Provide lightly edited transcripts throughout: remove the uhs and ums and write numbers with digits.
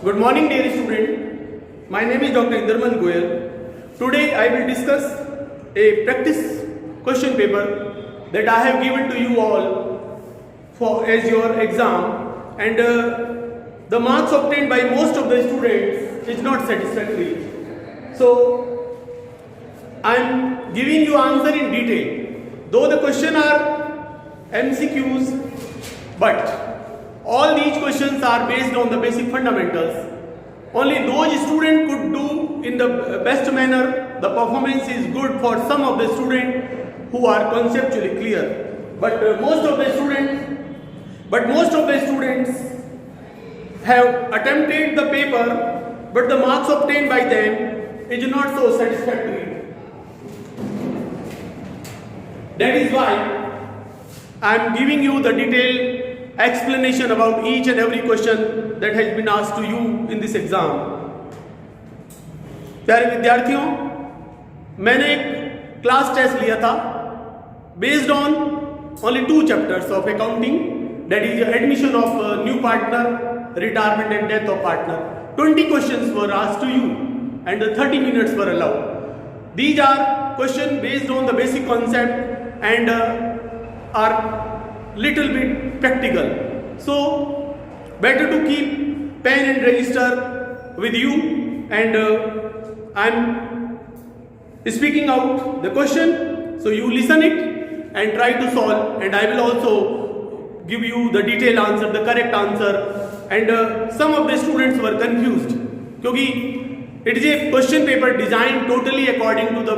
Good morning, dear student. My name is Dr. Inderman Goyal. Today I will discuss a practice question paper that I have given to you all for as your exam, and the marks obtained by most of the students is not satisfactory. So I am giving you answer in detail. Though the question are MCQs, but all these questions are based on the basic fundamentals. Only those students could do in the best manner. The performance is good for some of the students who are conceptually clear. But most of the students have attempted the paper, but the marks obtained by them is not so satisfactory. That is why I am giving you the detailed explanation about each and every question that has been asked to you in this exam. प्यारे विद्यार्थियों, मैंने एक class test लिया था based on only 2 chapters of accounting, that is admission of new partner, retirement and death of partner. 20 questions were asked to you and 30 minutes were allowed. These are questions based on the basic concept and are little bit practical. So better to keep pen and register with you, and I am speaking out the question, so you listen it and try to solve, and I will also give you the detailed answer, the correct answer. And some of the students were confused क्योंकि it is a question paper designed totally according to the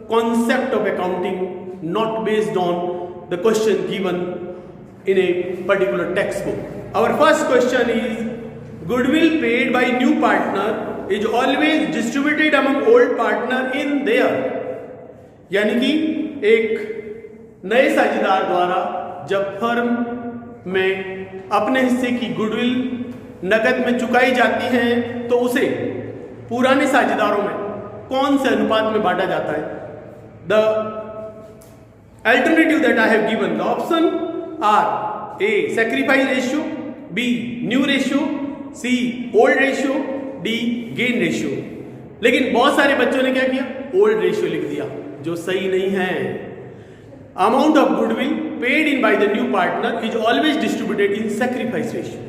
concept of accounting, not based on the question given in a particular textbook. Our first question is, goodwill paid by new partner is always distributed among old partner in their, यानी कि एक नए साझेदार द्वारा जब firm में अपने हिस्से की गुडविल नकद में चुकाई जाती है तो उसे पुराने साझेदारों में कौन से अनुपात में बांटा जाता है? The alternative that I have given, the option are A. Sacrifice ratio, B. New ratio, C. Old ratio, D. Gain ratio. लेकिन बहुत सारे बच्चों ने क्या किया? Old ratio लिख दिया, जो सही नहीं है. Amount of goodwill paid in by the new partner is always distributed in sacrifice ratio.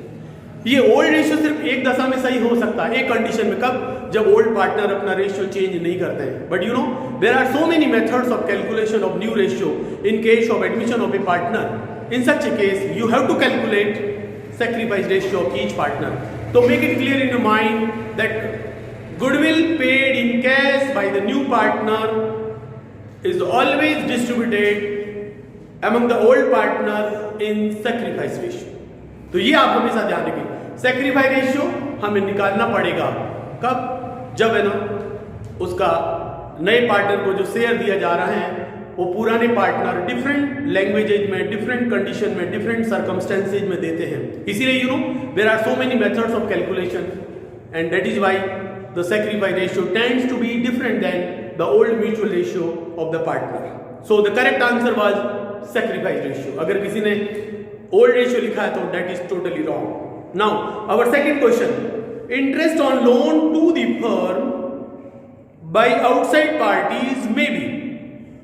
ये ओल्ड रेशियो सिर्फ एक दशा में सही हो सकता है, एक कंडीशन में. कब? जब ओल्ड पार्टनर अपना रेशियो चेंज नहीं करते हैं. But you know there are so many methods of calculation of new ratio in case of admission of a partner. In such a case, you have to calculate sacrifice ratio of each partner. So make it clear in your mind that goodwill paid in cash by the new partner is always distributed among the old partner in sacrifice ratio. तो ये आप हमेशा ध्यान रखिए. Sacrifice ratio हमें निकालना पड़ेगा कब? जब है ना उसका नए पार्टनर को जो शेयर दिया जा रहा है वो पुराने पार्टनर डिफरेंट लैंग्वेजेज में, डिफरेंट कंडीशन में, डिफरेंट सर्कमस्टेंसेज में देते हैं. इसीलिए you know there are so many methods of calculation, and that is why the sacrifice ratio tends to be different than the old mutual ratio of the partner. So the correct answer was sacrifice ratio. अगर किसी ने old ratio लिखा है तो that is totally wrong. Now our second question, interest on loan to the firm by outside parties may be,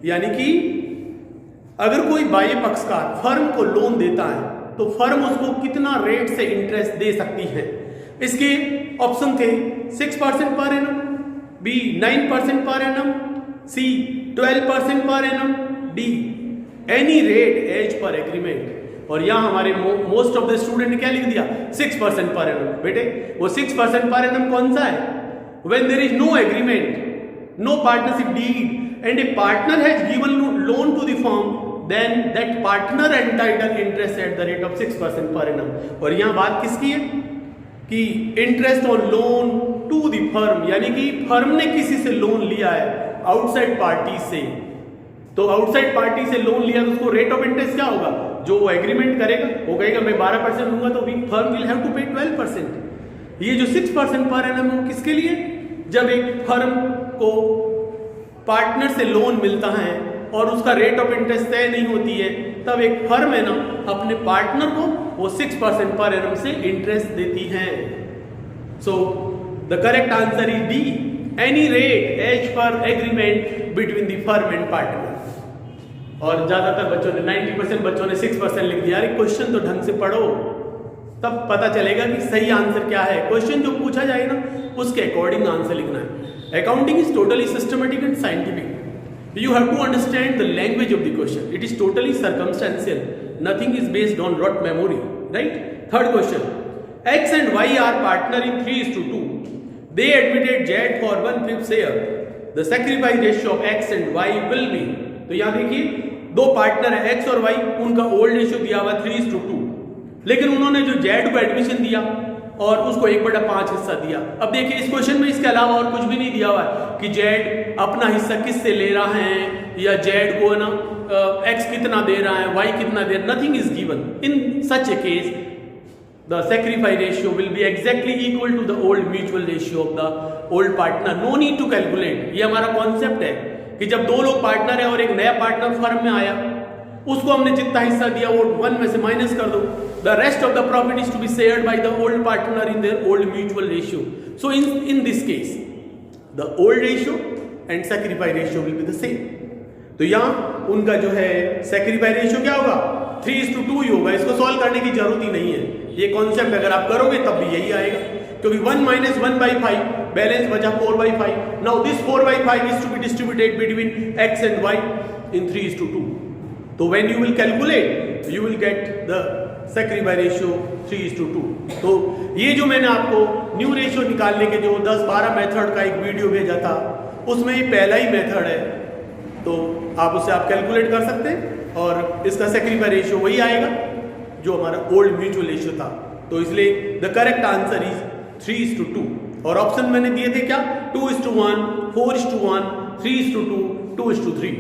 यानी कि अगर कोई बाह्य पक्षकार फर्म को लोन देता है तो फर्म उसको कितना रेट से इंटरेस्ट दे सकती है. इसके ऑप्शन थे 6% per annum, B 9% per annum, C 12% per annum, D any rate as per agreement. और यहाँ हमारे मोस्ट ऑफ द स्टूडेंट ने क्या लिख दिया? 6% पर एनम. बेटे वो 6% पर एनम कौन सा है? When there is no agreement, no partnership deed, and a partner has given loan to the firm, then that partner entitled interest at the rate of 6% per annum. और यहाँ बात किसकी है कि interest on loan to the firm, यानी कि firm ने किसी से लोन लिया है आउटसाइड पार्टी से. तो आउटसाइड पार्टी से लोन लिया तो उसको रेट ऑफ इंटरेस्ट क्या होगा? जो वो एग्रीमेंट करेगा वो कहेगा मैं 12% लूंगा तो फर्म विल हैव टू पे 12%. ये जो 6% पर एनम है किसके लिए? जब एक फर्म को पार्टनर से लोन मिलता है और उसका रेट ऑफ इंटरेस्ट तय नहीं होती है, तब एक फर्म है ना अपने पार्टनर को वो 6% पर एनम से इंटरेस्ट देती है. So the correct answer is D. Any rate as per agreement between the firm and partner. और ज्यादातर बच्चों ने 90% बच्चों ने 6% लिख दिया। अरे क्वेश्चन तो ढंग से पढ़ो, तब पता चलेगा कि सही आंसर क्या है। क्वेश्चन जो पूछा जाए ना उसके अकॉर्डिंग आंसर लिखना है। Accounting is totally systematic and scientific. You have to understand the language of the question. It is totally circumstantial. Nothing is based on rote memory. Right? Third question. X and Y are partner in 3:2. They admitted Z for 1/5 share. The sacrifice ratio of X and Y will be. तो यहाँ देखिए दो partner है X और Y, उनका old ratio दिया हुआ 3:2, लेकिन उन्होंने जो Z को एडमिशन दिया और उसको 1/5 हिस्सा दिया। अब देखिए इस क्वेश्चन में इसके अलावा और कुछ भी नहीं दिया हुआ है कि Z अपना हिस्सा किससे ले रहा है या Z को ना X कितना दे रहा है, Y कितना दे रहा है। Nothing is given. In such A case the sacrifice ratio will be exactly equal to the old mutual ratio of the old partner. No need to calculate. ये हमारा कॉन्सेप्ट है कि जब दो लोग पार्टनर है और एक नया पार्टनर फर्म में आया, उसको हमने जितना हिस्सा दिया वो 1 में से माइनस कर दो. The rest of the profit is to be shared by the old partner in their old mutual ratio. So in this case, the old ratio and sacrifice ratio will be the same. तो यहाँ उनका जो है sacrifice ratio क्या होगा, 3:2 ही होगा. इसको solve करने की जरूरत ही नहीं है. ये कॉन्सेप्ट अगर आप करोगे तब भी यही आएगा, क्योंकि 1 - 1/5 बैलेंस बचा 4/5. Now this 4/5 is to be distributed between X and Y in 3:2. तो when you will calculate, you will get the sacrifice ratio 3:2. तो ये जो मैंने आपको न्यू रेशियो निकालने के जो 10-12 मेथड का एक वीडियो भेजा था, उसमें ये पहला ही मेथड है. तो आप उससे आप कैलकुलेट कर सकते हैं और इसका sacrifice रेशियो वही आएगा जो हमारा ओल्ड म्यूचुअल रेशियो था. तो इसलिए द करेक्ट आंसर इज 3:2. और ऑप्शन मैंने दिए थे क्या, 2:1, 4:1, 3:2, 2:3.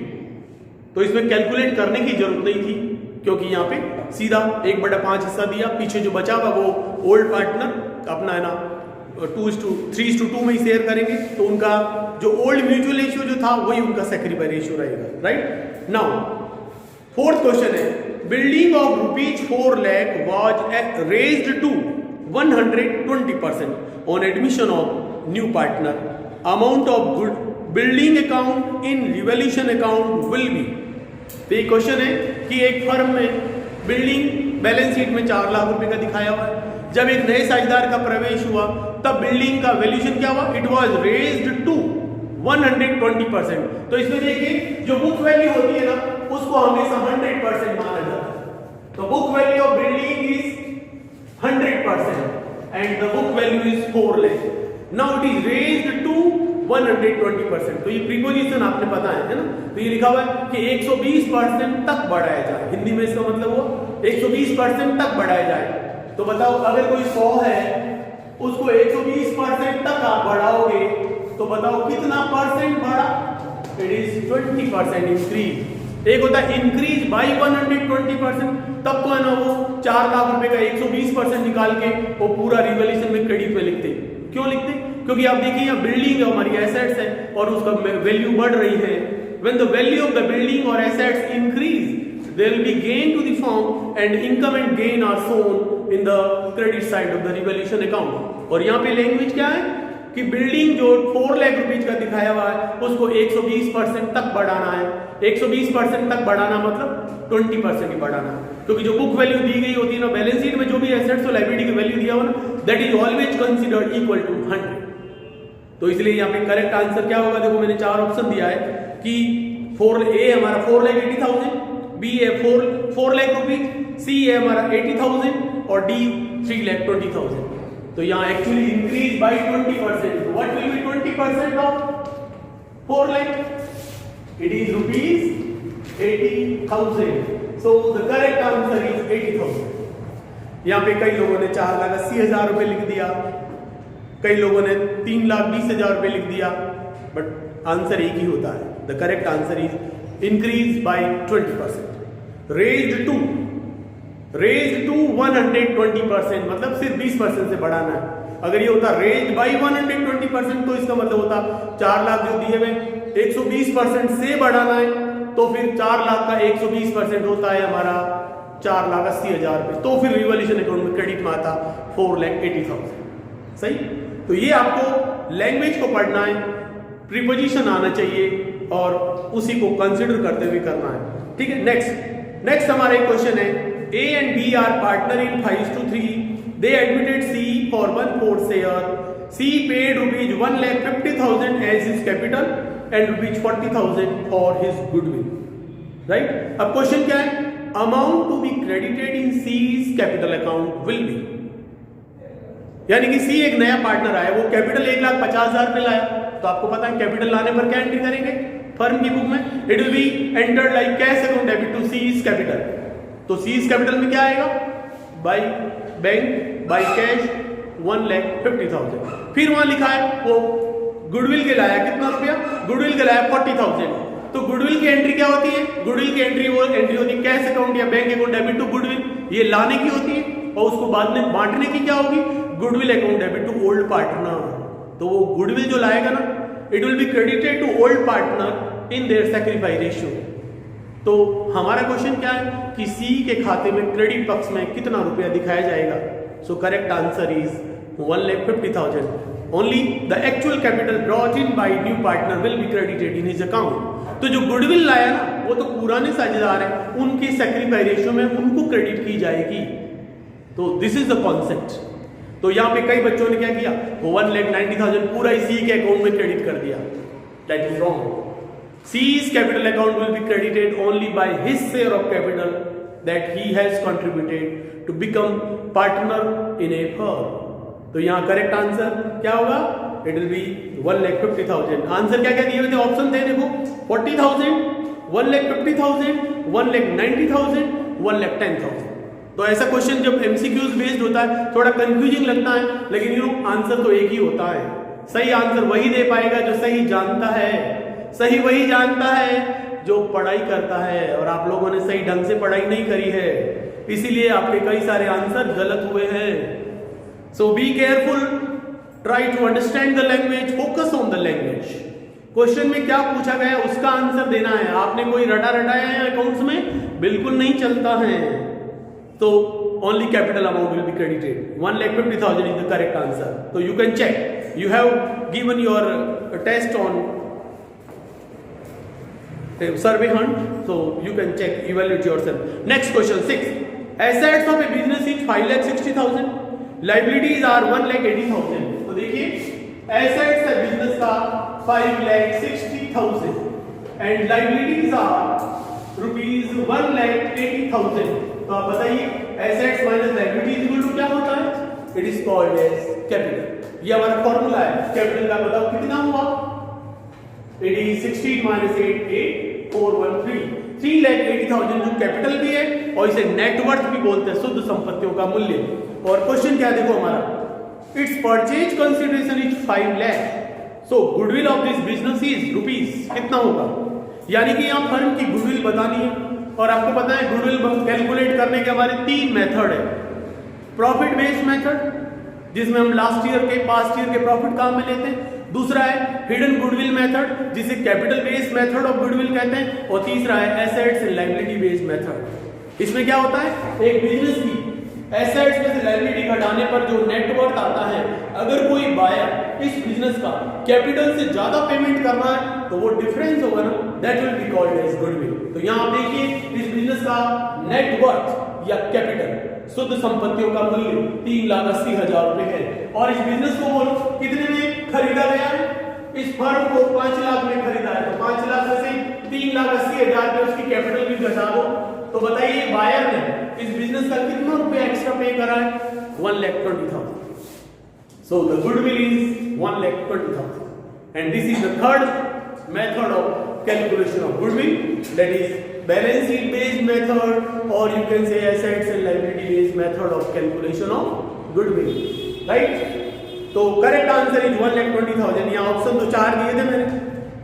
तो इसमें कैलकुलेट करने की जरूरत नहीं थी, क्योंकि यहाँ पे सीधा 1/5 हिस्सा दिया, पीछे जो बचा हुआ वो ओल्ड पार्टनर अपना है ना 3:2 में ही शेयर करेंगे. तो उनका जो ओल्ड म्यूचुअल रेशियो जो था वही उनका sacrifice रेशियो रहेगा. राइट. नाउ फोर्थ क्वेश्चन है, building of ₹4 lakh was raised to 120% on admission of new partner. Amount of good building account in revaluation account will be. तो ये क्वेश्चन है कि एक फर्म में बिल्डिंग बैलेंस शीट में 4 लाख रुपए का दिखाया हुआ है. जब एक नए साझेदार का प्रवेश हुआ तब बिल्डिंग का वैल्यूएशन क्या हुआ, इट वाज रेज्ड टू 120%. तो इसमें देखिए जो बुक वैल्यू होती है ना उसको हमेशा 100% माना जाता है. तो book value of building is 100% and the book value is 4 lakh. Now it is raised to 120%. तो ये प्रीपोजिशन आपने पता है ना. तो ये लिखा हुआ है कि 120% तक बढ़ाया जाए. हिंदी में इसका मतलब वो 120% तक बढ़ाया जाए. तो बताओ अगर कोई 100 है उसको 120% तक आप बढ़ाओगे तो बताओ कितना परसेंट बढ़ा, इट इज 20% इंक्रीज. एक होता है इंक्रीज बाई 120%. तब तो है ना वो 4 लाख रुपए का 120% निकाल के वो पूरा रिवैल्यूएशन में क्रेडिट पे लिखते. क्यों लिखते, क्योंकि आप देखिए यहाँ बिल्डिंग है, हमारी एसेट्स है और उसका वैल्यू बढ़ रही है. When the value of the building और assets increase there will be gain to the firm and income and gain are shown in the credit side of the revaluation account. और यहाँ पे लैंग्वेज क्या है कि बिल्डिंग जो 4 lakh rupees का दिखाया हुआ है उसको 120% तक बढ़ाना है. 120% तक बढ़ाना मतलब 20% ही बढ़ाना है, क्योंकि जो बुक वैल्यू दी गई होती है ना बैलेंस शीट में, जो भी एसेट्स और लायबिलिटी की वैल्यू दिया हुआ ना, that is always considered equal to 100. तो इसलिए यहाँ पे करेक्ट आंसर क्या होगा, देखो मैंने 4 ऑप्शन दिया है कि 4A हमारा 4,80,000, B है 4 लाख रुपीज, C है हमारा 80,000 और D 3,20,000. तो यहाँ actually increase by 20%. What will B 20% of 4 lakh? It is ₹80,000. So the correct answer is 80,000. यहाँ पे कई लोगों ने 4,80,000 रुपए लिख दिया, कई लोगों ने 3,20,000 रुपए लिख दिया, बट आंसर एक ही होता है. The correct answer is increase by 20%. raised to 120%, मतलब सिर्फ 20% से बढ़ाना है. अगर ये होता raised by 120% तो इसका मतलब होता 4 लाख जो दिए हुए 120% से बढ़ाना है, तो फिर 4 लाख का 120% होता है हमारा 4,80,000 रुपए. तो फिर रिवॉल्यूशन अकाउंट में क्रेडिट में आता 4,80,000. सही. तो ये आपको लैंग्वेज को पढ़ना है, प्रीपोजिशन आना चाहिए और उसी को कंसिडर करते हुए करना है। ठीक है, नेक्स्ट हमारा एक क्वेश्चन है, A and B are partner in 5:3. They admitted C for 1/4 share. C paid rupees 1,50,000 as his capital and rupees 40,000 for his goodwill. Right? अब क्वेश्चन क्या है? Amount to be credited in C's capital account will be. यानी कि C एक नया partner आया, वो capital 1,50,000 पे लाया, तो आपको पता है कैपिटल लाने पर क्या एंट्री करेंगे फर्म की बुक में? It will be entered like cash account debit to C's capital. तो C's कैपिटल में क्या आएगा? By bank by cash 1,50,000। फिर वहां लिखा है वो गुडविल के लाया कितना रुपया? गुडविल के लाया 40,000। तो गुडविल की एंट्री क्या होती है? गुडविल की एंट्री वो एंट्री होती है कैश अकाउंट या bank account debit to goodwill, ये लाने की होती है, और उसको बाद में बांटने की क्या होगी? Goodwill account debit to old partner. तो वो गुडविल जो लाएगा ना, it will be credited to old partner in their sacrifice ratio. तो हमारा क्वेश्चन क्या है कि सी के खाते में क्रेडिट पक्ष में कितना रुपया दिखाया जाएगा? सो correct answer is 1,50,000। Only the actual capital brought in by new partner will be credited in his account. तो जो गुडविल लाया ना, वो तो पुराने साझेदार है, उनके सैक्रिफाइस रेशियो में उनको क्रेडिट की जाएगी। तो दिस इज द कॉन्सेप्ट। तो यहाँ पे कई बच्चों ने क्या किया, वो 1,90,000 पूरा इसी के अकाउंट में क्रेडिट कर दिया। That is wrong. C's capital account will be credited only by his share of capital that he has contributed to become partner in a firm. तो यहाँ करेक्ट आंसर क्या होगा? It will be 1,50,000। आंसर क्या क्या दिए हुए थे? Option थे देखो, 40,000, 1,50,000, 1,90,000, 1,10,000। तो ऐसा क्वेश्चन जब MCQs बेस्ड होता है थोड़ा कंफ्यूजिंग लगता है, लेकिन आंसर तो एक ही होता है। सही आंसर वही दे पाएगा जो सही जानता है, सही वही जानता है जो पढ़ाई करता है, और आप लोगों ने सही ढंग से पढ़ाई नहीं करी है, इसीलिए आपके कई सारे आंसर गलत हुए हैं। So be careful, try to understand the language, focus on the language. Question में क्या पूछा गया उसका आंसर देना है। आपने कोई रटाया है अकाउंट्स में? बिल्कुल नहीं चलता है। तो only capital amount will be credited. 1,50,000 is the correct answer. तो you can check, you have given your test on survey hunt, so you can check, evaluate yourself. Next question 6. Assets of a business is 5,60,000, liabilities are 1,80,000। तो देखिए assets है business का 5,60,000 and liabilities are rupees 1,80,000। तो आप बताइए assets minus liabilities equal to क्या होता है? It is called as capital। ये हमारा फॉर्मूला है। कैपिटल का बताओ कितना हुआ? It is 16 minus 8, 8,413। 3,80,000 जो कैपिटल भी है और इसे नेटवर्थ भी बोलते हैं, शुद्ध संपत्तियों का मूल्य। और क्वेश्चन क्या देखो हमारा, it's purchase consideration is 5 lakh. So goodwill of this business is rupees कितना होगा? यानी कि यहाँ फर्म की गुडविल बतानी है, और आपको पता है गुडविल कैलकुलेट करने के हमारे 3 मेथड है। प्रॉफिट बेस्ड मेथड, जिसमें हम पास्ट ईयर के प्रॉफिट काम में लेते हैं। दूसरा है हिडन गुडविल मेथड, जिसे capital based method of goodwill कहते हैं। और तीसरा है assets and liability based method. इसमें क्या होता है, एक बिजनेस की एसेट्स में से लायबिलिटी घटाने पर जो नेटवर्थ आता है, अगर कोई बायर इस बिजनेस का कैपिटल से ज्यादा पेमेंट कर रहा है तो वो डिफरेंस होगा ना, that will be called as goodwill. तो यहाँ आप देखिए इस बिजनेस का नेटवर्थ या कैपिटल, शुद्ध संपत्तियों का मूल्य 3,80,000 रुपए है, और इस बिजनेस को बोलो कितने में खरीदा गया है? इस फर्म को 5 लाख में खरीदा है, तो 5 लाख में से 3,80,000 पे उसकी कैपिटल भी घटा दो। तो बताइए बायर ने इस बिजनेस का कितना रुपया एक्स्ट्रा पे करा है? 1,20,000। So the goodwill is 1,20,000 and this is the third method of calculation of goodwill, that is balance sheet based method, or you can say assets and liability based method of calculation of goodwill, right? तो correct answer is 1,20,000। यहाँ option तो 4 दिए थे मैंने,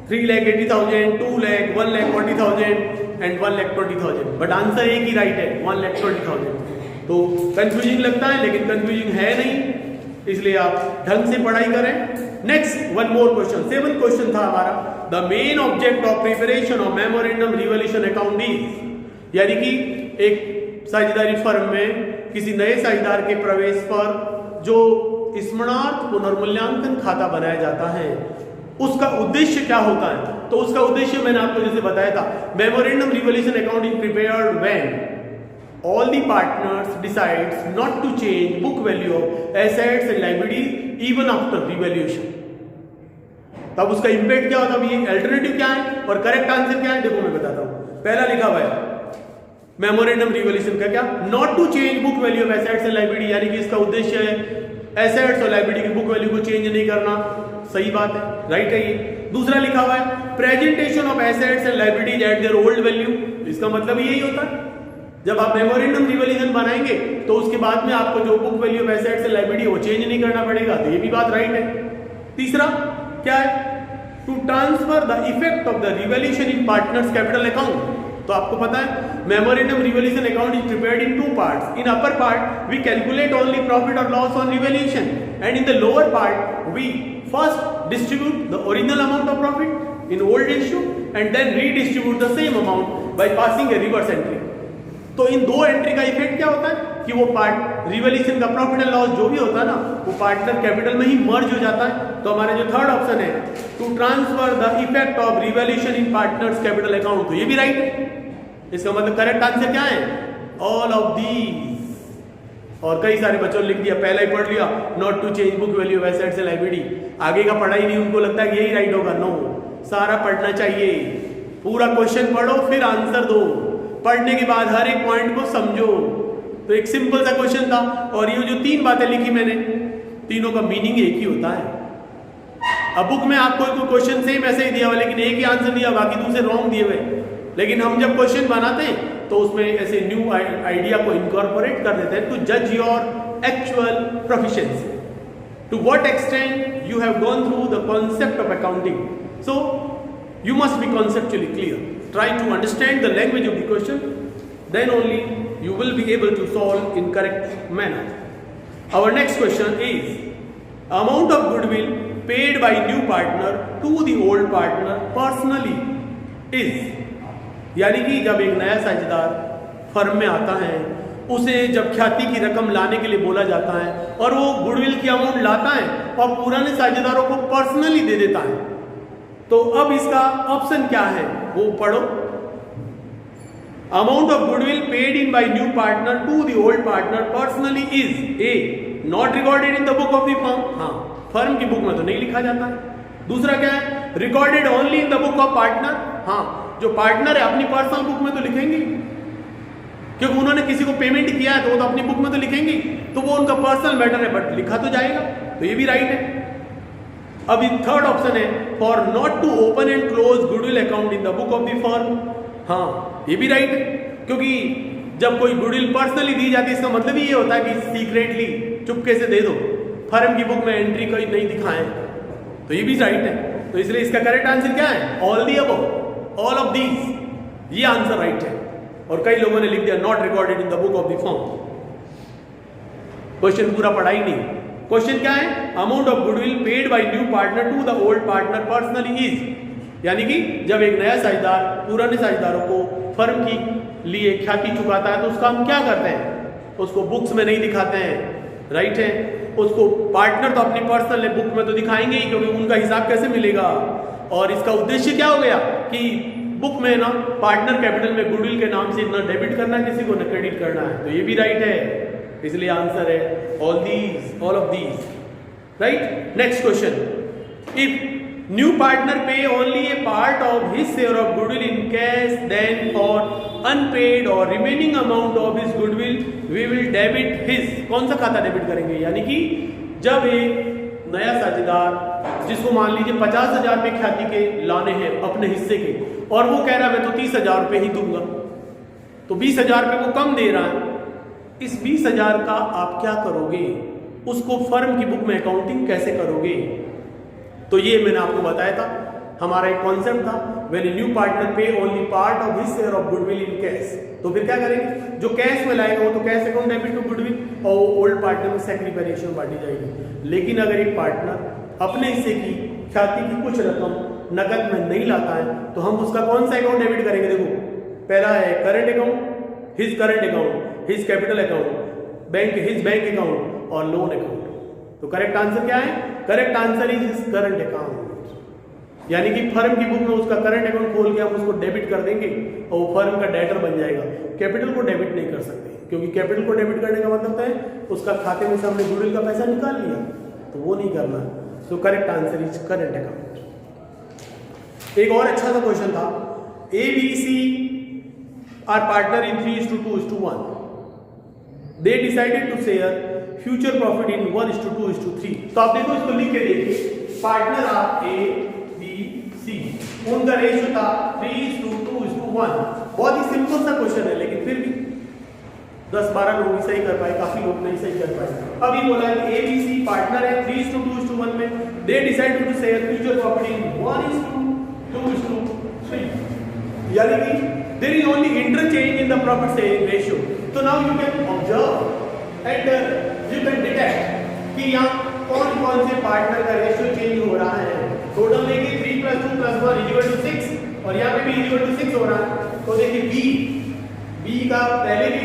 3,80,000, 2 lakh, 1,40,000 and 1,20,000, but answer एक ही right है, 1,20,000। तो कंफ्यूजिंग लगता है लेकिन कंफ्यूजिंग है नहीं, इसलिए आप ढंग से पढ़ाई करें। Next one more question, 7th question था हमारा, the main object of preparation of memorandum revaluation account is, यानी कि एक साझेदारी फर्म में किसी नए साझेदार के प्रवेश पर जो स्मरणार्थ पुनर्मूल्यांकन खाता बनाया जाता है, उसका उद्देश्य क्या होता है? तो उसका उद्देश्य मैंने आपको जैसे बताया था, memorandum revaluation account is prepared when all the partners decides not to change book value of assets and liabilities even after revaluation. तब उसका इम्पैक्ट क्या होता है? ये अल्टरनेटिव क्या है और करेक्ट आंसर क्या है? देखो मैं बताता हूं। पहला लिखा हुआ है मेमोरेंडम रिवॉल्यूशन का क्या, not to change book value of assets and liability, यानी कि इसका उद्देश्य है एसेट्स और लायबिलिटी की बुक वैल्यू को चेंज नहीं करना। सही बात है, राइट है ये। दूसरा लिखा हुआ है presentation of assets and liabilities eight their old value, इसका मतलब यही होता है जब आप मेमोरेंडम रिवॉल्यूशन बनाएंगे तो उसके बाद में आपको जो book value of assets and liability वो चेंज नहीं करना पड़ेगा, तो ये भी बात राइट है। तीसरा क्या है, to transfer the effect of the revaluation in partners capital account. तो आपको पता है memorandum revaluation account is prepared in two parts. In upper part we calculate only profit और loss on revaluation and in the lower part we first distribute the original amount of profit in old ratio and then redistribute the same amount by passing a reverse entry. तो इन दो entry का effect क्या होता है कि वो part revolution का प्रॉफिट एंड लॉस जो भी होता है ना वो पार्टनर कैपिटल में ही मर्ज हो जाता है। तो हमारा जो थर्ड ऑप्शन है to transfer the effect of revaluation in partners capital account, तो ये भी राइट है। इसका मतलब करेक्ट आंसर क्या है, ऑल ऑफ दीज। और कई सारे बच्चों ने लिख दिया, पहला ही पढ़ लिया not to change book value of assets and liability, आगे का पढ़ा ही नहीं, उनको लगता है यही राइट होगा। नो, सारा पढ़ना चाहिए, पूरा क्वेश्चन पढ़ो फिर आंसर दो, पढ़ने के बाद हर एक पॉइंट को समझो। तो एक सिंपल सा क्वेश्चन था और ये जो तीन बातें लिखी मैंने, तीनों का मीनिंग एक ही होता है। अब बुक में आपको कोई क्वेश्चन सेम ऐसे ही दिया हुआ लेकिन एक ही आंसर दिया, बाकी दूसरे रॉन्ग दिए हुए, लेकिन हम जब क्वेश्चन बनाते हैं तो उसमें ऐसे न्यू आइडिया को इनकॉर्पोरेट कर देते हैं टू जज your actual proficiency, to what extent you have gone through the concept of accounting. So you must be conceptually clear, try to understand the language of the question, then only you will be able to solve in correct manner. Our next question is amount of goodwill paid by new partner to the old partner personally is, यानी कि जब एक नया साझेदार firm में आता है उसे जब ख्याति की रकम लाने के लिए बोला जाता है और वो गुडविल की अमाउंट लाता है और पुराने साझेदारों को पर्सनली दे देता है, तो अब इसका ऑप्शन क्या है वो पढ़ो। Amount of goodwill paid in by new partner to the old partner personally is a not recorded in the book of the firm, हाँ फर्म की बुक में तो नहीं लिखा जाता है। दूसरा क्या है, recorded only in the book of partner, हाँ जो पार्टनर है अपनी पर्सनल बुक में तो लिखेंगे क्योंकि उन्होंने किसी को पेमेंट किया है तो वो तो अपनी बुक में तो लिखेंगे, तो वो उनका पर्सनल मैटर है बट लिखा तो जाएगा, तो ये भी राइट है। अभी थर्ड ऑप्शन है for not to open and close goodwill account in the book of the firm, हाँ ये भी राइट है क्योंकि जब कोई गुडविल पर्सनली दी जाती है इसका मतलब ही ये होता है कि सीक्रेटली चुपके से दे दो, फर्म की बुक में एंट्री कोई नहीं दिखाएं, तो ये भी राइट है। तो इसलिए इसका करेक्ट आंसर क्या है, all the above, all of these, ये आंसर राइट है। और कई लोगों ने लिख दिया not recorded in the book of the firm, question पूरा पढ़ा ही नहीं। क्वेश्चन क्या है, amount of goodwill paid by new partner to the old partner personally is, यानी कि जब एक नया साझेदार पुराने साझेदारों को फर्म की लिए ख्याति चुकाता है तो उसका हम क्या करते हैं, उसको बुक्स में नहीं दिखाते हैं, राइट है। उसको पार्टनर तो अपनी पर्सनल बुक में तो दिखाएंगे ही क्योंकि उनका हिसाब कैसे मिलेगा। और इसका उद्देश्य क्या हो गया कि बुक में ना पार्टनर कैपिटल में गुडविल के नाम से ना डेबिट करना है किसी को ना क्रेडिट करना है, तो ये भी राइट है। इसलिए आंसर है all of these, right. Next question, if new partner pay only a part of his share of goodwill in cash then for unpaid और remaining amount of his goodwill we will debit his, कौन सा खाता debit करेंगे, यानी कि जब एक नया साझेदार जिसको मान लीजिए 50,000 रुपये ख्याति के लाने हैं अपने हिस्से के और वो कह रहा है मैं तो 30,000 रुपये ही दूंगा, तो 20,000 रुपये को कम दे रहा है, इस 20,000 का आप क्या करोगे, उसको फर्म की बुक में अकाउंटिंग कैसे करोगे। तो ये मैंने आपको बताया था, हमारा एक कॉन्सेप्ट था when a new partner pay only part of his share of goodwill in cash, तो फिर क्या करेंगे, जो कैश में लाएगा वो तो cash account debit to goodwill और ओल्ड पार्टनर में सेक्रीफाई रेशियो में बांटी जाएगी। लेकिन अगर एक पार्टनर अपने हिस्से की ख्याति की कुछ रकम नकद में नहीं लाता है तो हम उसका कौन सा अकाउंट डेबिट करेंगे, देखो पहला है current account, his current account, his capital account, bank his bank account और लोन अकाउंट। तो करेक्ट आंसर क्या है? Correct answer is current account, यानी कि फर्म की बुक में उसका करंट अकाउंट खोल के हम उसको डेबिट कर देंगे और वो फर्म का डेटर बन जाएगा। कैपिटल को डेबिट नहीं कर सकते, क्योंकि कैपिटल को डेबिट करने का मतलब है उसका खाते में से हमने गुडविल का पैसा निकाल लिया, तो वो नहीं करना। So correct answer is current account. एक और अच्छा सा क्वेश्चन था, A B C are partner in 3:2:1, they decided to share future profit in 1:2:3। तो आप देखो, इसको लिख के देखिए, पार्टनर आप ए बी सी, उनका रेशियो था 3:2:1। बहुत ही सिंपल सा क्वेश्चन है, लेकिन फिर भी 10-12 लोग ही सही कर पाए, काफी लोग नहीं सही कर पाए। अभी बोला है ए बी सी पार्टनर है 3:2:1 में, they decided to share future profit in 1:2:3, यानी कि there is only interchange in the profit sharing ratio. तो now you can observe and you can detect कि यहाँ कौन कौन से पार्टनर का रेशियो चेंज हो रहा है। टोटल देखिए 3 + 2 + 1 = 6, और यहाँ पे भी = 6 हो रहा है। तो देखिए बी का पहले भी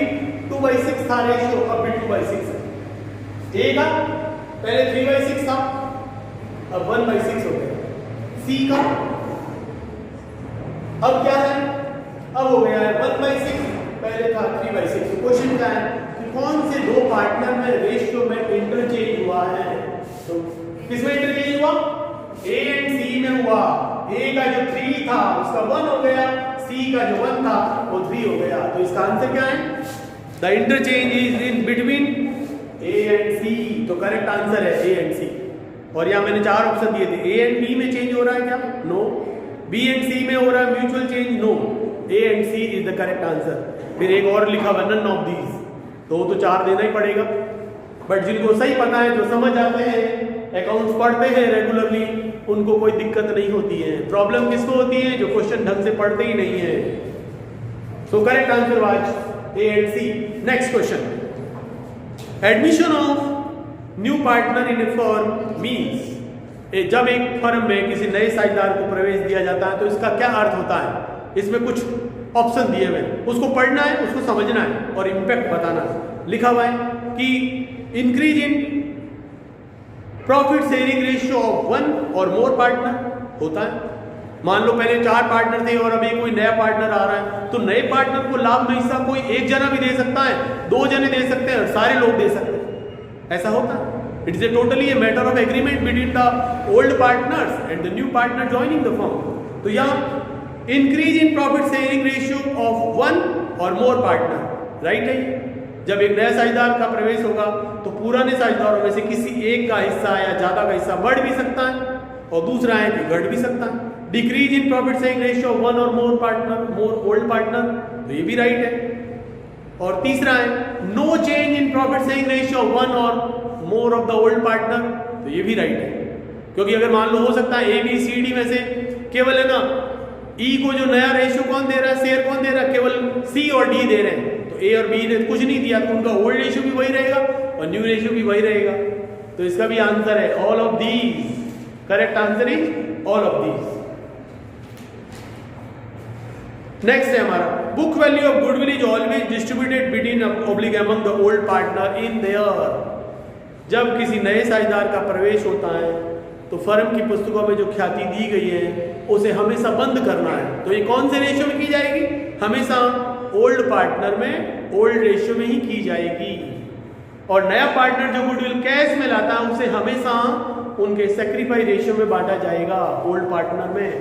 2/6 था रेशियो, अब भी 2/6 है। ए का पहले 3/6 था, अब 1/6 हो गया। सी का अब क्या है, अब हो गया है 1/6, पहले था 3/6। क्वेश्चन क्या है कि कौन से दो पार्टनर में रेशियो में इंटरचेंज हुआ है। तो किसमें इंटरचेंज हुआ? ए एंड सी में हुआ। ए का जो 3 था उसका 1 हो गया, सी का जो 1 था वो 3 हो गया। तो इसका आंसर क्या है? The interchange is in between A and C. तो करेक्ट आंसर है ए एंड सी। और यहाँ मैंने 4 ऑप्शन दिए थे, ए एंड बी में चेंज हो रहा है क्या? नो। बी एंड सी में हो रहा है mutual change? No. A and C is the correct answer. फिर एक और लिखा हुआ नन ऑफ दीज, तो 4 देना ही पड़ेगा। बट जिनको सही पता है, जो समझ आते हैं, अकाउंट्स पढ़ते हैं रेगुलरली, उनको कोई दिक्कत नहीं होती है। प्रॉब्लम किसको होती है? जो क्वेश्चन ढंग से पढ़ते ही नहीं है। So correct answer was A and C. Next question, admission of new partner in a firm means, जब एक फर्म में किसी नए साझेदार को प्रवेश दिया जाता है तो इसका क्या अर्थ होता है? इसमें कुछ ऑप्शन दिए हुए हैं, उसको पढ़ना है, उसको समझना है और इम्पैक्ट बताना है। लिखा हुआ है कि increase in profit sharing ratio of 1 और मोर पार्टनर होता है। मान लो पहले 4 पार्टनर थे और अभी कोई नया पार्टनर आ रहा है, तो नए पार्टनर को लाभ में हिस्सा कोई एक जना भी दे सकता है, 2 जने दे सकते हैं और सारे लोग दे सकते हैं। ऐसा होता है। It is totally a matter of agreement between the old partners and the new partner joining the firm. तो यहाँ increase in profit sharing ratio of 1 और मोर पार्टनर, राइट है। जब एक नया साझेदार का प्रवेश होगा तो पुराने साझेदारों में से किसी एक का हिस्सा या ज्यादा का हिस्सा बढ़ भी सकता है और दूसरा है कि घट भी सकता है। Decrease in profit sharing ratio of 1 और more partner, more old partner, तो ये भी राइट है। और तीसरा है no change in profit sharing ratio of 1 और more of the old partner, तो ये भी राइट है। क्योंकि अगर मान लो हो सकता है ए बी सी डी में से केवल है ना ई को जो नया रेशियो कौन दे रहा है, शेयर कौन दे रहा है, केवल सी और डी दे रहे हैं, तो ए और बी ने कुछ नहीं दिया, तो उनका ओल्ड रेशियो भी वही रहेगा और न्यू रेशियो भी वही रहेगा। तो इसका भी आंसर है all of these. Correct answer is all of these. Next है हमारा, book value of goodwill is always distributed between oblique among the old partner in there. जब किसी नए साझेदार का प्रवेश होता है तो फर्म की पुस्तकों में जो ख्याति दी गई है उसे हमेशा बंद करना है। तो ये कौन से रेशियो में की जाएगी? हमेशा ओल्ड पार्टनर में ओल्ड रेशियो में ही की जाएगी। और नया पार्टनर जो गुडविल कैश में लाता है उसे हमेशा उनके सैक्रिफाइस रेशियो में बांटा जाएगा, ओल्ड पार्टनर में।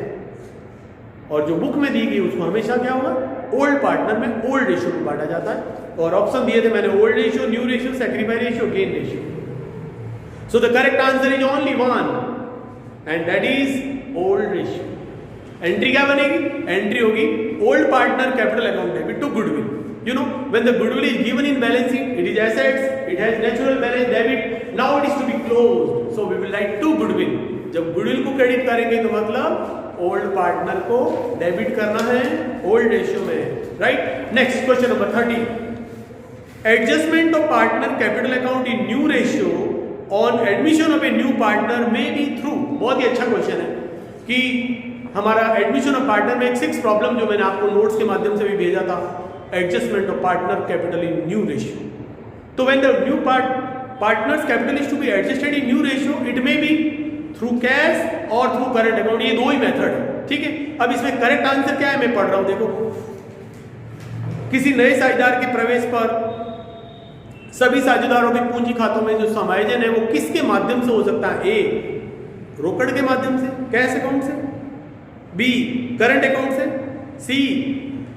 और जो बुक में दी गई उसको हमेशा क्या होगा? ओल्ड पार्टनर में ओल्ड रेशियो में बांटा जाता है। और ऑप्शन दिए थे मैंने, old ratio, new ratio, sacrifice ratio, gain ratio. So the correct answer is only one, and that is old ratio. Entry क्या बनेगी? Entry होगी old partner capital account debit to goodwill. You know, when the goodwill is given in balance sheet, it is assets, it has natural balance debit. Now it is to be closed. So we will write to goodwill. जब goodwill को credit करेंगे तो मतलब old partner को debit करना है old ratio में, right? Next question number 30. Adjustment of partner capital account in new ratio on admission of a new partner में बी थ्रू। बहुत ही अच्छा क्वेश्चन है कि हमारा एडमिशन ऑफ पार्टनर में एक 6 प्रॉब्लम जो मैंने आपको नोट्स के माध्यम से भी भेजा था, adjustment of partner capital in new ratio. तो when the new partners capital is to be adjusted in new ratio, it may be through cash और थ्रू करंट अकाउंट। ये दो ही मेथड है, ठीक है। अब इसमें करेक्ट आंसर क्या है मैं पढ़ रहा हूं, देखो। किसी नए साझेदार के प्रवेश पर सभी साझेदारों के पूंजी खातों में जो समायोजन है वो किसके माध्यम से हो सकता है? ए, रोकड़ के माध्यम से, कैश अकाउंट से, बी, करंट अकाउंट से, सी,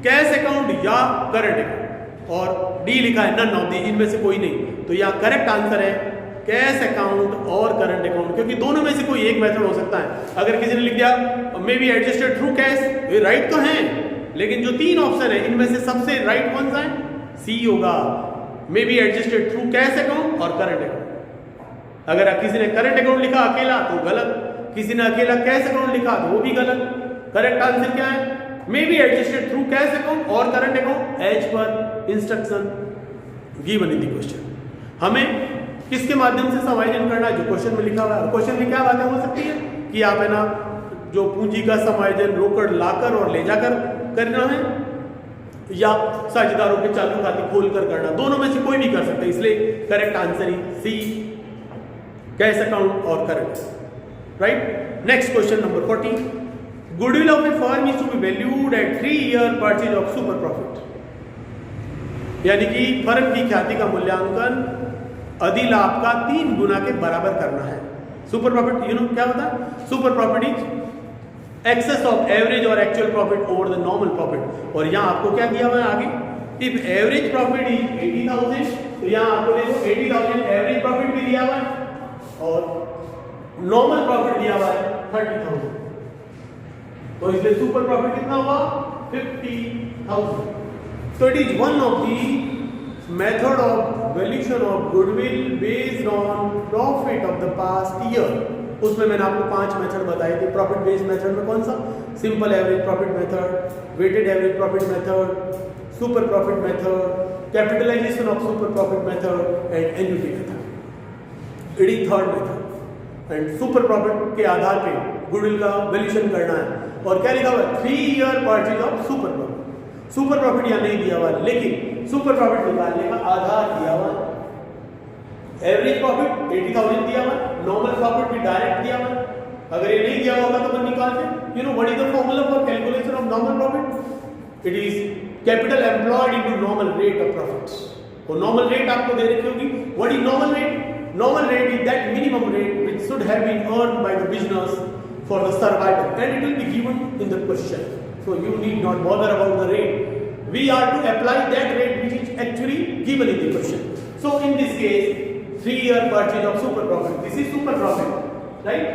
कैश अकाउंट या करंट अकाउंट, और डी लिखा है नन ऑफ दी, इनमें से कोई नहीं। तो यह करेक्ट आंसर है कैश अकाउंट और करंट अकाउंट, क्योंकि दोनों में से कोई एक मेथड हो सकता है। अगर किसी ने लिख दिया मे बी एडजस्टेड थ्रू कैश, ये राइट तो है, लेकिन जो तीन ऑप्शन है इनमें से सबसे राइट कौन सा है? सी होगा, मे be adjusted through cash account और करंट अकाउंट। अगर किसी ने करंट अकाउंट लिखा अकेला तो गलत, किसी ने अकेला कैश अकाउंट लिखा तो वो भी गलत। करेक्ट आंसर क्या है? May be adjusted through cash account और current account as per instruction given in the question. हमें किसके माध्यम से समायोजन करना है? जो क्वेश्चन में लिखा हुआ है। क्वेश्चन में क्या बातें हो सकती है कि आप है ना जो पूंजी का समायोजन रोकड़ लाकर और ले जाकर करना है, या साझेदारों के चालू खाते खोलकर करना, दोनों में से कोई भी कर सकते हैं। इसलिए करेक्ट आंसर ही सी, कैश अकाउंट और current. Right. Next question number 40, goodwill of a firm is to be valued at 3 year purchase of super profit. यानी कि फर्म की ख्याति का मूल्यांकन अधिलाभ का 3 गुना के बराबर करना है। सुपर प्रॉफिट यू नो क्या होता है? Super profit is excess of average और actual profit over the normal profit. और यहां आपको क्या दिया हुआ है आगे? इफ एवरेज प्रॉफिट इज 80,000, तो यहां आपको देखो 80,000 एवरेज प्रॉफिट भी दिया हुआ है और नॉर्मल प्रॉफिट दिया हुआ है 30,000। तो इसलिए सुपर प्रॉफिट कितना हुआ? 50,000। So it is one of the method of valuation of goodwill based on profit of the past year। उसमें मैंने आपको 5 मेथड बताए थे। प्रॉफिट बेस्ड मेथड में कौन सा? Simple average profit method, weighted average profit method, super profit method, capitalisation of super profit method and annuity method. It is third method. And super profit के आधार पे गुडविल का valuation करना है। और क्या लिखा हुआ है? 3 year purchase of super profit. Super profit यहां नहीं दिया हुआ, लेकिन सुपर प्रॉफिट निकालने का आधार दिया हुआ। एवरेज प्रॉफिट 80,000 दिया हुआ, नॉर्मल प्रॉफिट भी डायरेक्ट दिया हुआ। अगर ये नहीं दिया होगा तो अपन निकालते। You know what is the formula for calculation of normal profit? It is capital employed into normal rate of profits. और नॉर्मल रेट आपको दे रखी होगी। What is normal rate? Normal rate is that minimum rate which should have been earned by the business for the survival, and it will be given in the question, so you need not bother about the rate. We are to apply that rate which is actually given in the question. So in this case 3 year purchase of super profit, this is super profit, right?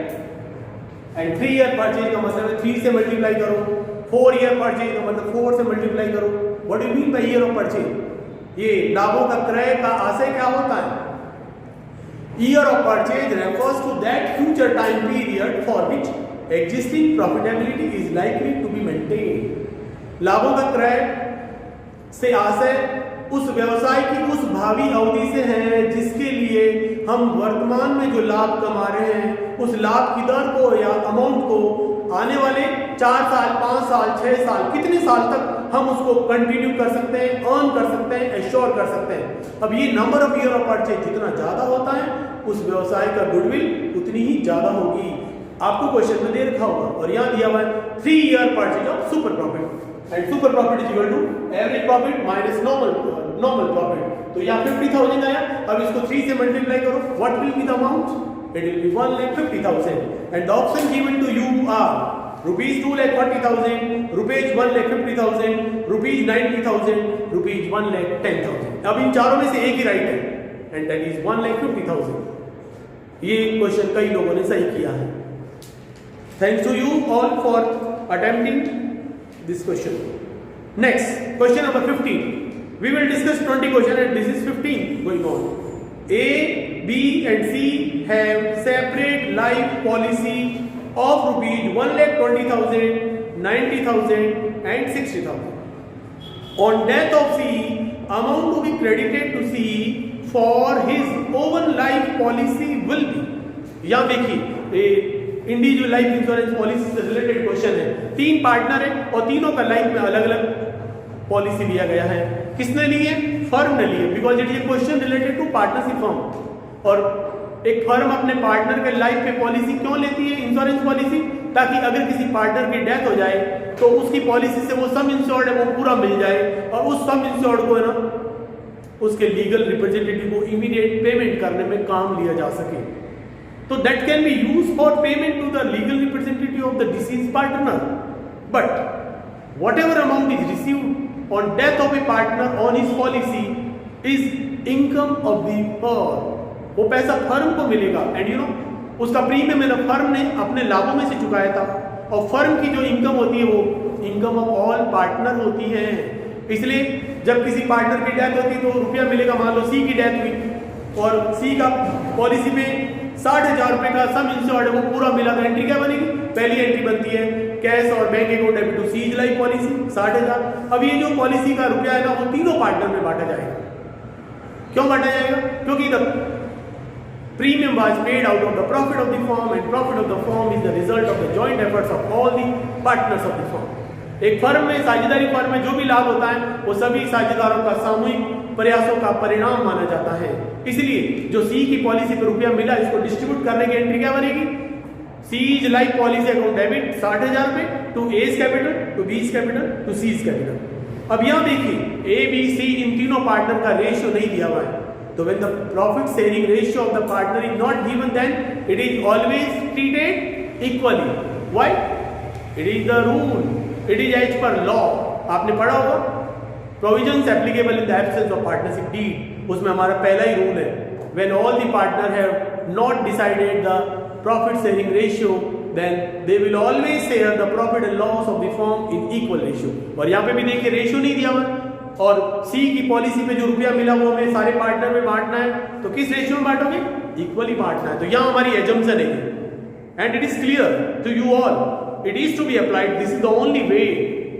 And 3 year purchase का मतलब है 3 से multiply करो, 4 year purchase का मतलब 4 से multiply करो। What do you mean by year of purchase? ये लाभों का क्रय का आशय क्या होता है? Year of purchase refers to that future time period for which existing profitability is likely to be maintained। लाभों का क्रय से आशय उस व्यवसाय की उस भावी अवधि से है जिसके लिए हम वर्तमान में जो लाभ कमा रहे हैं उस लाभ की दर को या अमाउंट को आने वाले 4 साल, 5 साल, 6 साल, कितने साल तक हम उसको कंटिन्यू कर सकते हैं, अर्न कर सकते हैं, एश्योर कर सकते हैं। अब ये number of year of purchase जितना ज्यादा होता है उस व्यवसाय का गुडविल उतनी ही ज्यादा होगी। आपको क्वेश्चन में दे रखा होगा और यहां दिया हुआ है 3 year purchase of super profit and super profit is equal to average profit minus normal profit. तो यहां 50,000 आया। अब इसको 3 से मल्टीप्लाई करो, what will be the amount? It will be 1,50,000 and the option given to you are rupees 2,40,000, rupees 1,50,000, rupees 90,000, rupees 1,10,000। अब इन चारों में से एक ही राइट है एंड दैट इज 1,50,000। ये क्वेश्चन कई लोगों ने सही किया है। Thanks to you all for attempting this question. Next, question number 15. We will discuss 20 questions and this is 15 going on. A, B and C have separate life policy of rupees 1,20,000, 90,000 and 60,000. On death of C, amount to be credited to C for his own life policy will be। यहाँ देखिए individual life insurance policy से related question है। 3 partner है और तीनों का life में अलग अलग पॉलिसी लिया गया है। किसने ली है? फर्म ने ली है, because it is question related to partnership firm. और एक फर्म अपने पार्टनर के लाइफ पे पॉलिसी क्यों लेती है, इंश्योरेंस पॉलिसी, ताकि अगर किसी पार्टनर की डेथ हो जाए तो उसकी पॉलिसी से वो सम इंश्योर्ड है वो पूरा मिल जाए, और उस सम इंश्योर्ड को है ना उसके लीगल रिप्रेजेंटेटिव को इमीडिएट पेमेंट करने में काम लिया जा सके। तो that can be use for payment to the legal representative of the deceased partner, but whatever amount is received on death of a partner on his policy is income of the firm. वो पैसा firm को मिलेगा, and you know उसका premium है ना firm ने अपने लाभों में से चुकाया था, और फर्म की जो इनकम होती है वो इनकम ऑफ ऑल पार्टनर होती है। इसलिए जब किसी पार्टनर की डेथ होती है तो रुपया मिलेगा, मान लो सी की डेथ हुई और सी का पॉलिसी में 60,000 रुपए का सम इंश्योर्ड है वो पूरा मिला, तो एंट्री क्या बनेगी, पहली एंट्री बनती है कैश और bank account debit to C's life policy 60,000। अब ये जो पॉलिसी का रुपया है ना वो तीनों पार्टनर में बांटा जाएगा। क्यों बांटा जाएगा, क्योंकि the premium was paid out of the profit of the firm, and profit of the firm is the result of the joint efforts of all the partners of the firm। एक firm में, साझेदारी firm में जो भी लाभ होता है वो सभी साझेदारों का सामूहिक प्रयासों का परिणाम माना जाता है। इसलिए जो सी की पॉलिसी पर रुपया मिला इसको डिस्ट्रीब्यूट करने की एंट्री क्या बनेगी, C's life policy account debit 60,000 रुपए to A's capital, to B's capital, to C's capital. अब यहां देखिए ए बी सी इन तीनों पार्टनर का रेशियो नहीं दिया हुआ है, तो when the profit sharing ratio of the partner is not given, then it is always treated equally. Why? It is the rule. It is as per law. आपने पढ़ा होगा provisions applicable in the absence of partnership deed, उसमें हमारा पहला ही rule है, when all the partner have not decided the profit sharing ratio, then they will always share the profit and loss of the firm in equal ratio। और यहाँ पे भी देखिए ratio नहीं दिया हुआ, और सी की पॉलिसी पे जो रुपया मिला वो हमें सारे पार्टनर में बांटना है, तो किस रेशियो में बांटोगे, इक्वली बांटना है। तो यहाँ हमारी एजम्पशन है, and it is clear to you all, it is to be applied, this is the only way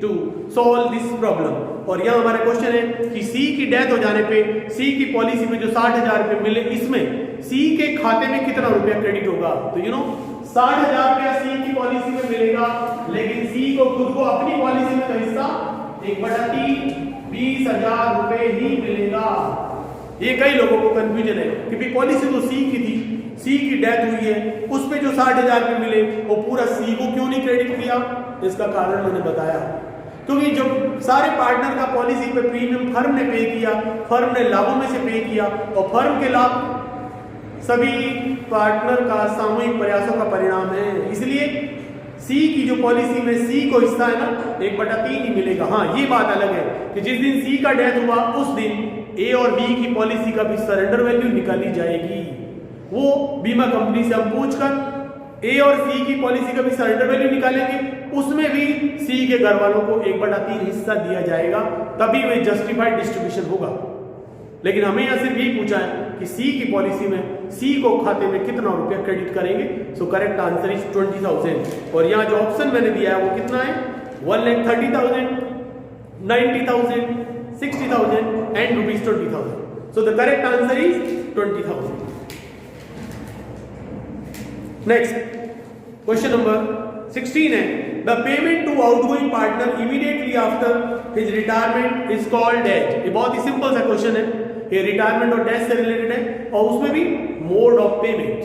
to solve this problem. और यहाँ हमारा क्वेश्चन है कि सी की डेथ हो जाने पे सी की पॉलिसी में जो 60,000 रुपए मिले, इसमें सी के खाते में कितना रुपया क्रेडिट होगा। तो यू नो 60,000 रुपया सी की पॉलिसी में मिलेगा, लेकिन सी को खुद को अपनी पॉलिसी में तो हिस्सा 1/3 20,000 रुपए ही मिलेगा। ये कई लोगों को कंफ्यूजन है कि पॉलिसी तो सी की थी, सी की डेथ हुई है, उस पे जो 60,000 रुपए मिले वो पूरा सी को क्यों नहीं क्रेडिट किया। इसका कारण मैंने बताया, क्योंकि जब सारे पार्टनर का पॉलिसी पे प्रीमियम फर्म ने पे किया, फर्म ने लाभों में से पे किया, और फर्म के लाभ सभी पार्टनर का सामूहिक प्रयासों का परिणाम है। इसलिए सी की जो पॉलिसी में सी को हिस्सा है ना 1/3 ही मिलेगा। हाँ ये बात अलग है कि जिस दिन सी का डेथ हुआ उस दिन ए और बी की पॉलिसी का भी सरेंडर वैल्यू निकाली जाएगी। वो बीमा कंपनी से हम पूछकर ए और सी की पॉलिसी का भी सरेंडर वैल्यू निकालेंगे, उसमें भी सी के घर वालों को 1/3 हिस्सा दिया जाएगा, तभी वह जस्टिफाइड डिस्ट्रीब्यूशन होगा। लेकिन हमें यहां सिर्फ यही पूछा है कि सी की पॉलिसी में सी को खाते में कितना रुपया क्रेडिट करेंगे। सो करेक्ट आंसर इज 20,000। और यहाँ जो ऑप्शन मैंने दिया है वो कितना है, 1,30,000, 90,000, 60,000 and ₹20,000। So the correct answer is 20,000। Next question number 16 है, the payment to outgoing partner immediately after his retirement is called as. ये बहुत ही सिंपल सा क्वेश्चन है, ये रिटायरमेंट और डेथ से रिलेटेड है, और उसमें भी मोड ऑफ पेमेंट।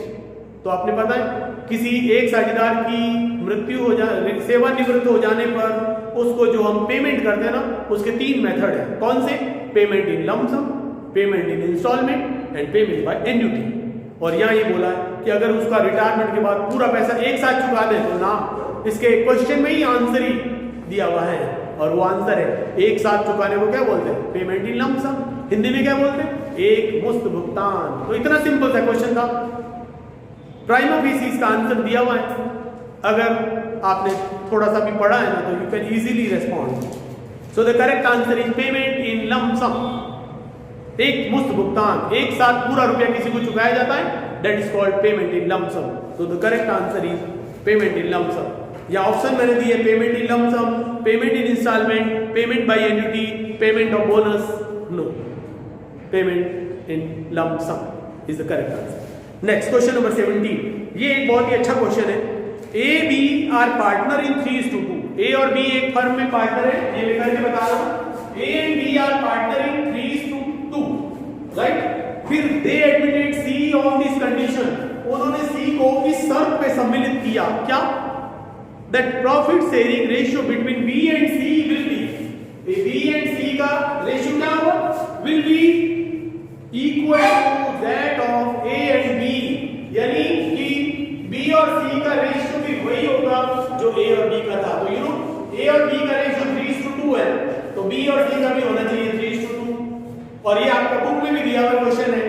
तो आपने पता है किसी एक साझेदार की मृत्यु हो जाए, सेवानिवृत्त हो जाने पर उसको जो हम पेमेंट करते हैं ना, उसके 3 मेथड है। कौन से, payment in lump sum, payment in instalment and payment by annuity. और यहाँ ये बोला है कि अगर उसका रिटायरमेंट के बाद पूरा पैसा एक साथ चुका दे तो ना, इसके क्वेश्चन में ही आंसर ही दिया हुआ है, और वो आंसर है एक साथ चुकाने को क्या बोलते हैं, payment in lump sum. Hindi में क्या बोलते हैं, एक मुश्त भुगतान। तो इतना सिंपल सा क्वेश्चन था, प्राइमा फेसी इसका आंसर दिया हुआ है। अगर आपने थोड़ा सा भी पढ़ा है ना तो you can easily respond. So the correct answer is payment in lump sum, एक मुश्त भुगतान, एक साथ पूरा रुपया किसी को चुकाया जाता है, that is called payment in lump sum. So the correct answer is payment in lump sum. या ऑप्शन मैंने दिए payment in lump sum, payment in instalment, payment by annuity, payment of bonus, no, payment in lump sum is the correct answer. Next question number 17, ये एक बहुत ही अच्छा question है। A B are partner in 3:2। A और B एक firm में partner है, ये मैं करके बता रहा हूं। A and B are partner in 3:2, right. फिर they admitted C on this condition, उन्होंने सी को इस शर्त पे सम्मिलित किया, क्या? That profit sharing ratio between B and C will be, B and C का रेशियो क्या होगा? Will be equal to that of A and B, यानी कि बी और सी का रेशियो भी वही होगा जो ए और बी का था। तो यू नो ए और बी का रेशियो 3:2 है, तो बी और सी का भी होना चाहिए 3:2, और ये आपका बुक में भी दिया हुआ क्वेश्चन है।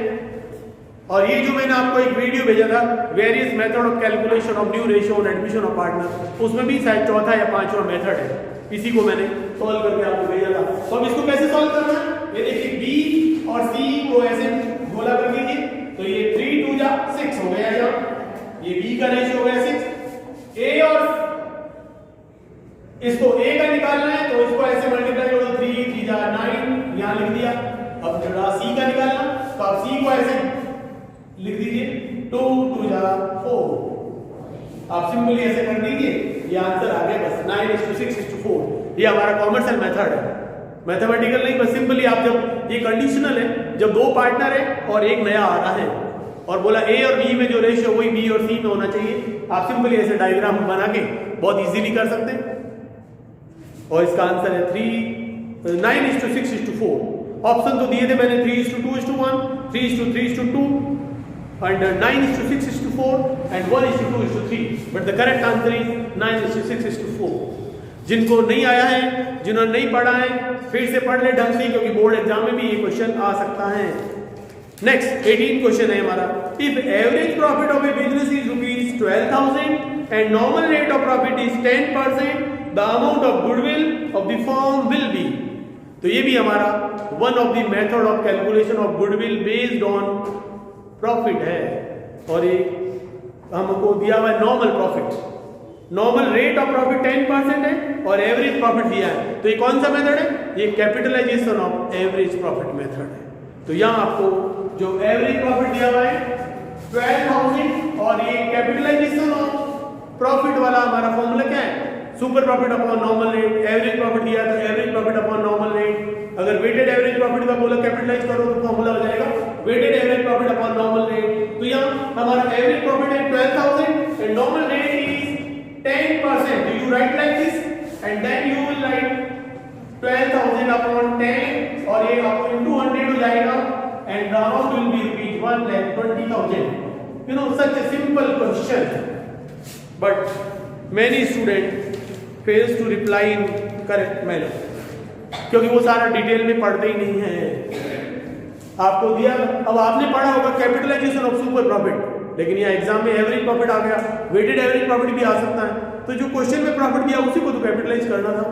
और ये जो मैंने आपको एक वीडियो भेजा था, various method of calculation of new ratio on admission of partner, उसमें भी शायद चौथा या पांचवा मेथड है, इसी को मैंने सॉल्व करके आपको भेजा था। तो अब इसको कैसे सॉल्व करना है? ये देखिए बी और सी को ऐसे गोला कर दीजिए, तो ये 3 2 जा 6 हो गया, ये बी का रेशियो हो गया 6, ए और इसको ए का निकालना है तो इसको ऐसे मल्टीप्लाई करो, 3 3 जा 9 यहां लिख दिया। अब जरा सी का निकालना, तो आप सी को ऐसे लिख दीजिए, 2 2 जा 4, आप सिंपली ऐसे कर दीजिए, ये आंसर आ गया बस 9:6:4। ये हमारा कॉमर्शियल मेथड है, मैथमेटिकल नहीं, बस सिंपली आप जब ये कंडीशनल है, जब दो पार्टनर है और एक नया आ रहा है और बोला ए और बी में जो रेशियो वही बी और सी में होना चाहिए, आप सिंपली ऐसे डायग्राम बना के बहुत इजीली कर सकते हैं। और इसका आंसर है 9:6:4। ऑप्शन तो दिए थे मैंने 3:2:1, 3:3:2 and 9:6:4 and 1:2:3, but the correct answer is 9:6:4। जिनको नहीं आया है, जिन्होंने नहीं पढ़ा है, फिर से पढ़ ले ढंग से, क्योंकि बोर्ड एग्जाम में भी ये क्वेश्चन आ सकता है। नेक्स्ट 18 क्वेश्चन है हमारा, if average profit of A business is ₹12,000 and normal rate of profit is 10%, the amount of goodwill of the firm will be. तो ये भी हमारा one of the method of calculation of goodwill based on profit है, और ये हमको दिया हुआ है normal profit, normal rate of profit 10% है और एवरेज प्रॉफिट दिया है। तो ये कौन सा मेथड है? ये capitalisation of average profit method है। तो यहां आपको जो एवरेज प्रॉफिट दिया हुआ है 12,000 और ये कैपिटलाइजेशन ऑफ प्रॉफिट वाला हमारा फॉर्मूला क्या है? Super profit upon normal rate. Average profit दिया तो average profit upon normal rate. अगर वेटेड एवरेज प्रॉफिट का बोला कैपिटलाइज करो तो फॉर्मूला हो जाएगा weighted average profit upon normal rate. तो यहाँ हमारा एवरेज प्रॉफिट है 12,000 and normal rate is 10%. Do you write like this? And then you will write 12,000 upon 10 और ये into 100 हो जाएगा and the amount will be rupees 1,20,000. You know, such a simple question, but many students fails to reply in correct manner क्योंकि वो सारा detail में पढ़ते ही नहीं है। आपको दिया, अब आपने पढ़ा होगा कैपिटलाइजेशन ऑफ सुपर प्रॉफिट, लेकिन यहाँ एग्जाम में एवरेज प्रॉफिट आ गया, वेटेड एवरेज प्रॉफिट भी आ सकता है, तो जो क्वेश्चन में प्रॉफिट दिया उसी को तो कैपिटलाइज करना था,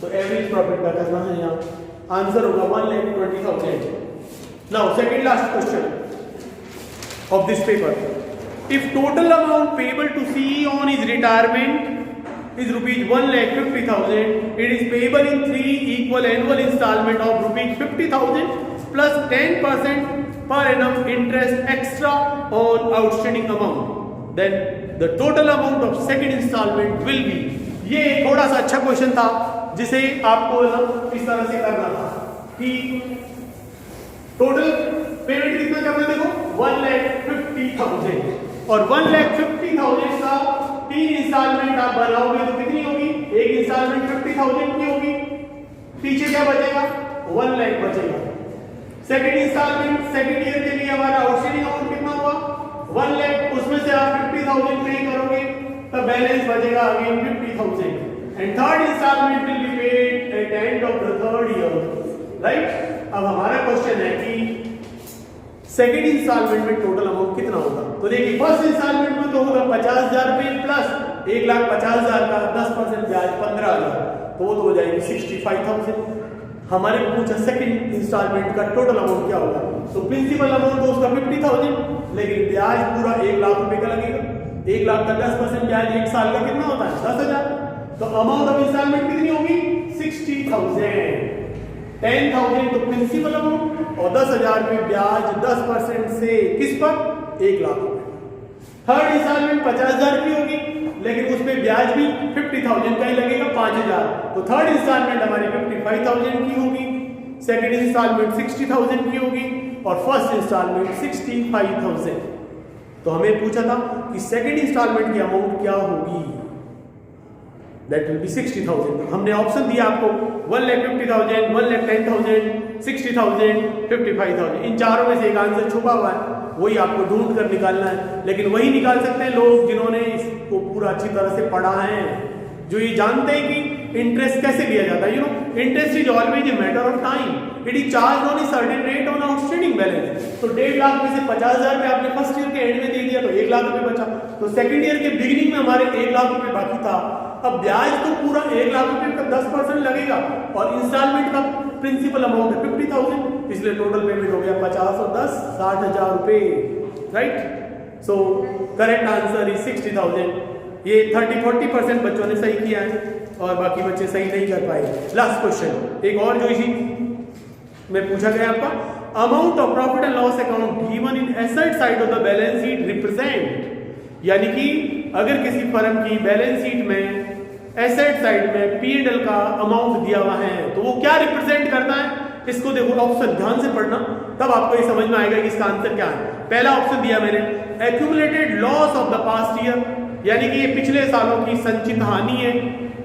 तो एवरेज प्रॉफिट का करना है। यहाँ आंसर होगा 1,20,000. Now second last question of this paper, if total amount payable to C on his retirement is rupees 1,50,000, it is payable in 3 equal annual installment of rupees 50,000 plus 10% per annum interest extra on outstanding amount, then the total amount of second installment will be। ये थोड़ा सा अच्छा question था जिसे आपको इस तरह से करना था कि टोटल पेमेंट कितना करना है, देखो 1,50,000 और 1,50,000 का 3 इंस्टॉलमेंट आप बनाओगे तो कितनी होगी? एक इंस्टॉलमेंट 50,000 की होगी, पीछे क्या बचेगा? 1 लाख बचेगा। सेकंड इंस्टॉलमेंट सेकंड ईयर के लिए हमारा आउटस्टैंडिंग अमाउंट कितना हुआ? 1 लाख, उसमें से आप 50,000 पे करोगे तो बैलेंस बचेगा again 50,000 and third instalment will be paid at end of the third year, right. अब हमारा क्वेश्चन है कि सेकेंड इंस्टॉलमेंट में टोटल अमाउंट कितना होगा? तो देखिए फर्स्ट इंस्टॉलमेंट में तो होगा 50,000 रुपए प्लस 1,50,000 का 10% ब्याज 15,000, तो वो तो हो जाएगी 65,000। हमारे को पूछा सेकेंड इंस्टॉलमेंट का टोटल अमाउंट क्या होगा, तो प्रिंसिपल अमाउंट तो उसका 50,000, लेकिन ब्याज पूरा 1,00,000 रुपए का लगेगा। 1,00,000 का 10% ब्याज 1 साल का कितना होता है? 10,000। तो अमाउंट ऑफ इंस्टॉलमेंट कितनी होगी? 60,000। 10,000 तो प्रिंसिपल अमाउंट और 10,000 रुपए ब्याज 10% से किस पर? 1,00,000 रुपए। थर्ड इंस्टॉलमेंट 50,000 की होगी, लेकिन उसमें ब्याज भी 50,000 का ही लगेगा, 5,000। तो थर्ड इंस्टॉलमेंट हमारी 55,000 की होगी, सेकंड इंस्टॉलमेंट 60,000 की होगी और फर्स्ट इंस्टॉलमेंट 65,000। तो हमें पूछा था कि सेकंड इंस्टॉलमेंट की अमाउंट क्या होगी, दैट विल बी 60,000। हमने ऑप्शन दिया आपको 1,50,000, 1,10,000, 60,000, 55,000। इन चारों में से एक आंसर छुपा हुआ है, वही आपको ढूंढ कर निकालना है। लेकिन वही निकाल सकते हैं लोग जिन्होंने इसको पूरा अच्छी तरह से पढ़ा है, जो ये जानते हैं कि इंटरेस्ट कैसे लिया जाता है। Interest is always a matter of time, it is charge on a certain rate on outstanding balance. तो 1.5 लाख में से 50,000 रुपये आपने फर्स्ट ईयर के एंड में दे दिया तो 1 लाख रुपए बचा। तो सेकंड ईयर के बिगिनिंग में हमारे 1 लाख रुपए बाकी था। अब ब्याज तो पूरा 1 लाख रुपए का 10% लगेगा और इंस्टॉलमेंट का प्रिंसिपल अमाउंट है 50,000, इसलिए टोटल पेमेंट हो गया 50 और 10 60,000 रुपए, right. So correct answer is 60,000। ये 30-40% बच्चों ने सही किया है और बाकी बच्चे सही नहीं कर पाए। लास्ट क्वेश्चन एक और जो इसी में पूछा गया आपका, amount of profit and loss account given in asset side of the balance sheet represent, यानी कि अगर किसी फर्म की बैलेंस शीट में एसेट साइड में P&L का अमाउंट दिया हुआ है तो वो क्या रिप्रेजेंट करता है, इसको देखो ऑप्शन ध्यान से पढ़ना, तब आपको ये समझ में आएगा कि इसका आंसर क्या है। पहला ऑप्शन दिया मैंने accumulated loss of the past year, यानी कि ये पिछले सालों की संचित हानि है।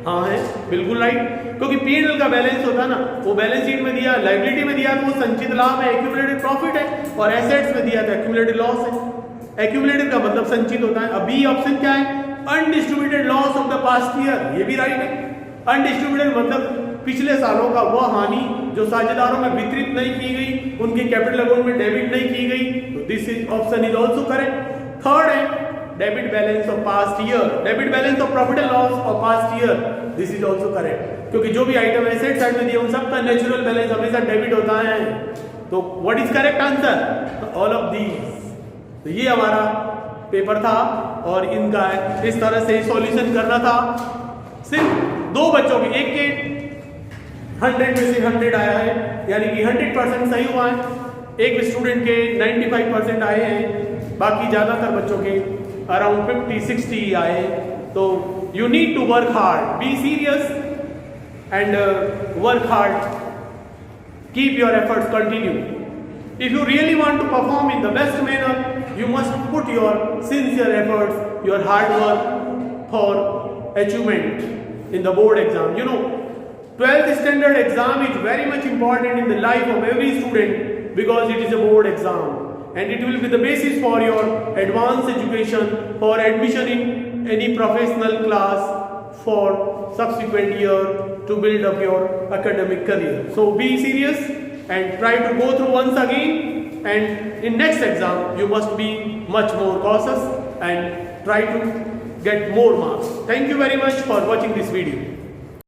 हाँ है, बिल्कुल राइट, क्योंकि P&L का बैलेंस होता है ना, वो बैलेंस शीट में दिया, लायबिलिटी में दिया तो वो संचित लाभ है, एक्यूमुलेटेड प्रॉफिट है, और एसेट्स में दिया तो एक्यूमुलेटेड लॉस है। एक्यूमुलेटेड का मतलब संचित होता है। अभी ऑप्शन क्या है, undistributed loss of the past year, ये भी राइट है। अनडिस्ट्रीब्यूटेड मतलब पिछले सालों का वह हानि जो साझेदारों में वितरित नहीं की गई, उनके कैपिटल अकाउंट में डेबिट नहीं की गई, तो this is option is also correct. Third है debit balance of past year, debit balance of profit and loss of past year, this is also correct, क्योंकि जो भी आइटम एसेट साइड में दिए उन सबका नेचुरल बैलेंस हमेशा डेबिट होता है। तो what is correct answer, all of these. तो ये हमारा पेपर था और इनका इस तरह से सॉल्यूशन करना था। सिर्फ 2 बच्चों के, एक के 100 में से 100 आया है, यानी कि 100% सही हुआ है। एक स्टूडेंट के 95% आए हैं, बाकी ज्यादातर बच्चों के अराउंड 50-60 आए। तो you need to work hard, be serious and work hard, keep your efforts continue. If you really want to perform in the best manner, you must put your sincere efforts, your hard work for achievement in the board exam. 12th standard exam is very much important in the life of every student because it is a board exam and it will be the basis for your advanced education, for admission in any professional class for subsequent year to build up your academic career. So be serious and try to go through once again, and in next exam you must be much more cautious and try to get more marks. Thank you very much for watching this video.